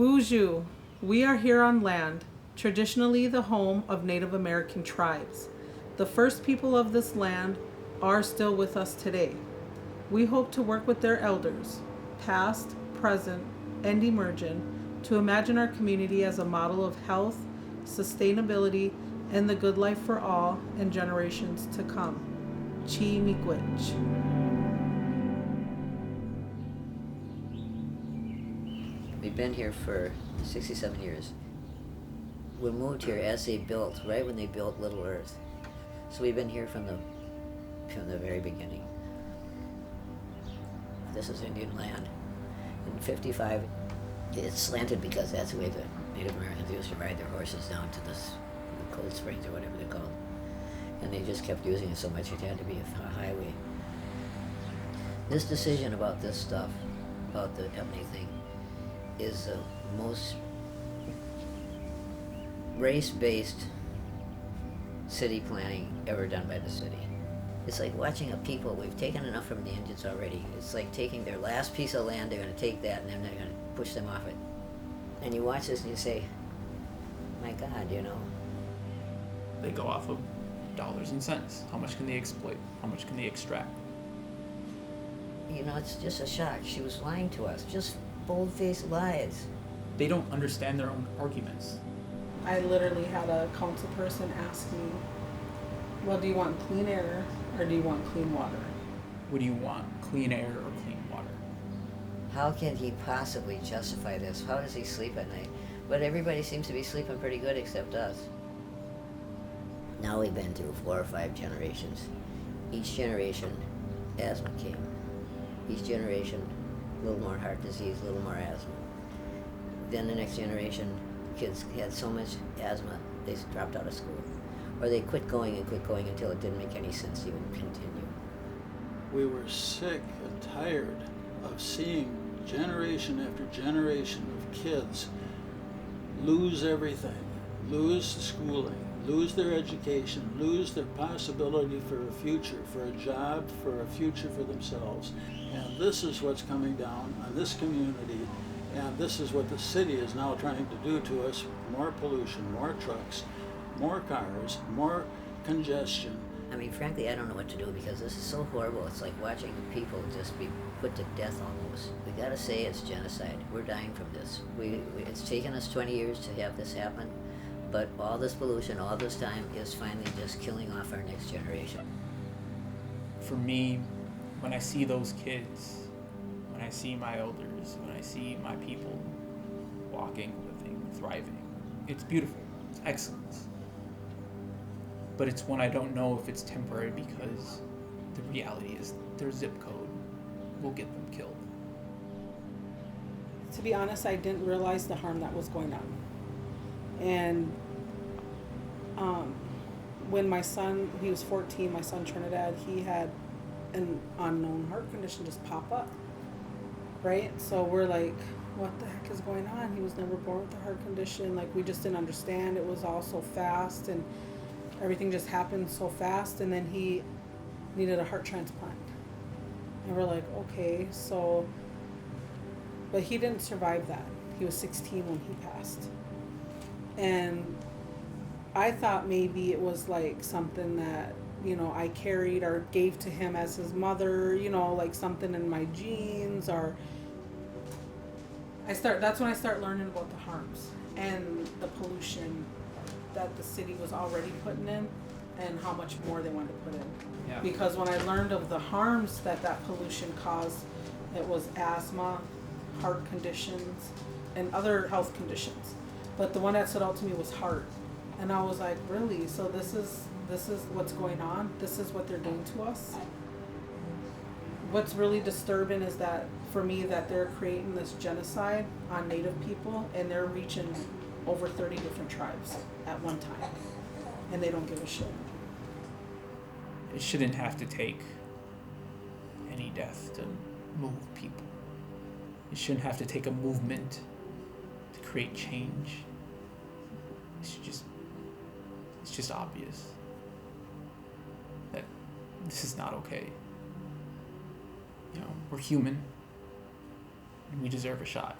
Buju, we are here on land, traditionally the home of Native American tribes. The first people of this land are still with us today. We hope to work with their elders, past, present, and emerging, to imagine our community as a model of health, sustainability, and the good life for all and generations to come. Chi miigwech. We've been here for 67 years. We moved here as they built, right when they built Little Earth. So we've been here from the very beginning. This is Indian land. In 55, it's slanted because that's the way the Native Americans used to ride their horses down to the cold springs or whatever they're called. And they just kept using it so much it had to be a highway. This decision about this stuff, about the ethnic thing, is the most race-based city planning ever done by the city. It's like watching a people, we've taken enough from the Indians already. It's like taking their last piece of land, they're going to take that and then they're going to push them off it. And you watch this and you say, my God, you know. They go off of dollars and cents. How much can they exploit? How much can they extract? You know, it's just a shock. She was lying to us, just bold-faced lies. They don't understand their own arguments. I literally had a council person ask me, well, do you want clean air or do you want clean water? What do you want, clean air or clean water? How can he possibly justify this? How does he sleep at night? But everybody seems to be sleeping pretty good except us. Now we've been through 4 or 5 generations. Each generation, asthma came. Each generation, a little more heart disease, a little more asthma. Then the next generation, kids had so much asthma, they dropped out of school. Or they quit going until it didn't make any sense to even continue. We were sick and tired of seeing generation after generation of kids lose everything, lose the schooling, lose their education, lose their possibility for a future, for a job, for a future for themselves. And this is what's coming down on this community, and this is what the city is now trying to do to us. More pollution, more trucks, more cars, more congestion. I mean, frankly, I don't know what to do because this is so horrible. It's like watching people just be put to death almost. We gotta say it's genocide. We're dying from this. It's taken us 20 years to have this happen, but all this pollution, all this time is finally just killing off our next generation. For me, when I see those kids, when I see my elders, when I see my people walking, living, thriving, it's beautiful, it's excellent. But it's when I don't know if it's temporary because the reality is their zip code will get them killed. To be honest, I didn't realize the harm that was going on. And when my son, he was 14, my son Trinidad, he had an unknown heart condition just pop up, right? So we're like, what the heck is going on? He was never born with a heart condition. Like, we just didn't understand. It was all so fast and everything just happened so fast. And then he needed a heart transplant. And we're like, okay, so, but he didn't survive that. He was 16 when he passed. And I thought maybe it was like something that, you know, I carried or gave to him as his mother, you know, like something in my genes, or that's when I start learning about the harms and the pollution that the city was already putting in and how much more they wanted to put in. Yeah. Because when I learned of the harms that pollution caused, it was asthma, heart conditions, and other health conditions. But the one that stood out to me was heart. And I was like, really? So this is what's going on? This is what they're doing to us? What's really disturbing is that, for me, that they're creating this genocide on Native people, and they're reaching over 30 different tribes at one time. And they don't give a shit. It shouldn't have to take any death to move people. It shouldn't have to take a movement to create change. It's just obvious that this is not okay. You know, we're human and we deserve a shot.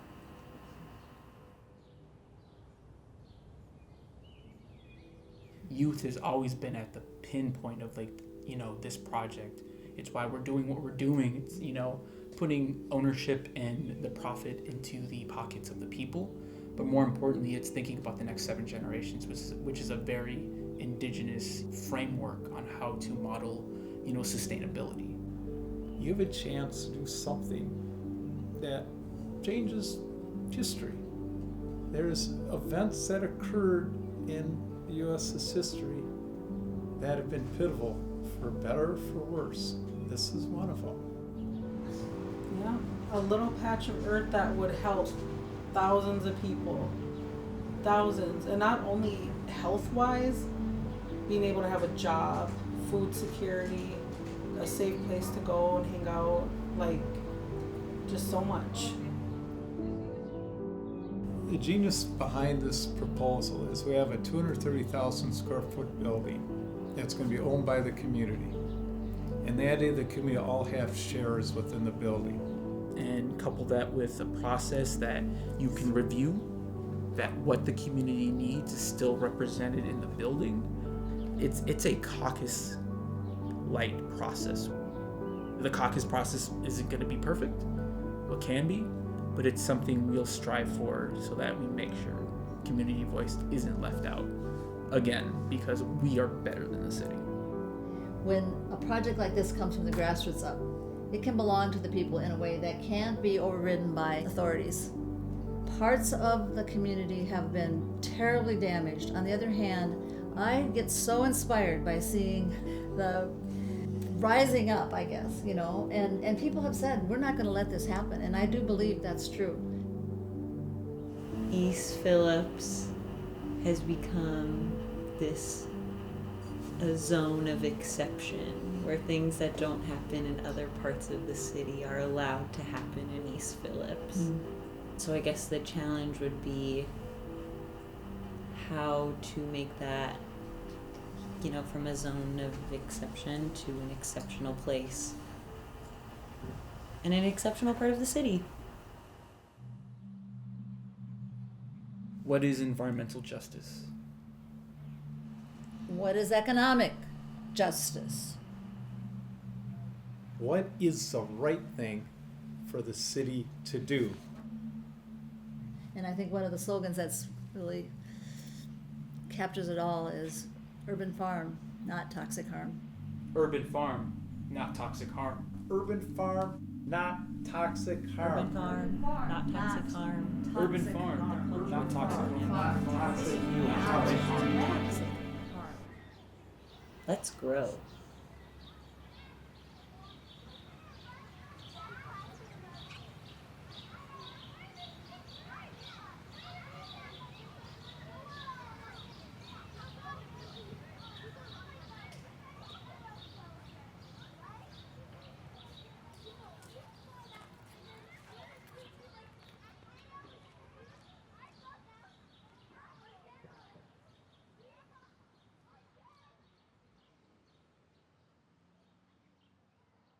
youth has always been at the pinpoint of like, you know, this project. It's why we're doing what we're doing. It's, you know, putting ownership and the profit into the pockets of the people. But more importantly, it's thinking about the next 7 generations, which is a very indigenous framework on how to model, you know, sustainability. You have a chance to do something that changes history. There's events that occurred in the U.S.'s history that have been pivotal, for better or for worse. This is one of them. Yeah, a little patch of earth that would help thousands of people. Thousands. And not only health-wise, being able to have a job, food security, a safe place to go and hang out, like, just so much. The genius behind this proposal is we have a 230,000 square foot building that's going to be owned by the community. And that is, the community all have shares within the building. And couple that with a process that you can review, that what the community needs is still represented in the building. It's a caucus-light process. The caucus process isn't going to be perfect. It can be, but it's something we'll strive for so that we make sure community voice isn't left out. Again, because we are better than the city. When a project like this comes from the grassroots up, it can belong to the people in a way that can't be overridden by authorities. Parts of the community have been terribly damaged. On the other hand, I get so inspired by seeing the rising up, I guess, you know, and people have said, we're not going to let this happen, and I do believe that's true. East Phillips has become a zone of exception where things that don't happen in other parts of the city are allowed to happen in East Phillips. So I guess the challenge would be how to make that, you know, from a zone of exception to an exceptional place and an exceptional part of the city. What is environmental justice? What is economic justice? What is the right thing for the city to do? And I think one of the slogans that's really captures it all is urban farm, not toxic harm. Urban farm, not toxic harm. Urban farm, not toxic harm. Urban farm, not toxic harm. Urban farm, not toxic harm. Not toxic Toxic harm. Let's grow.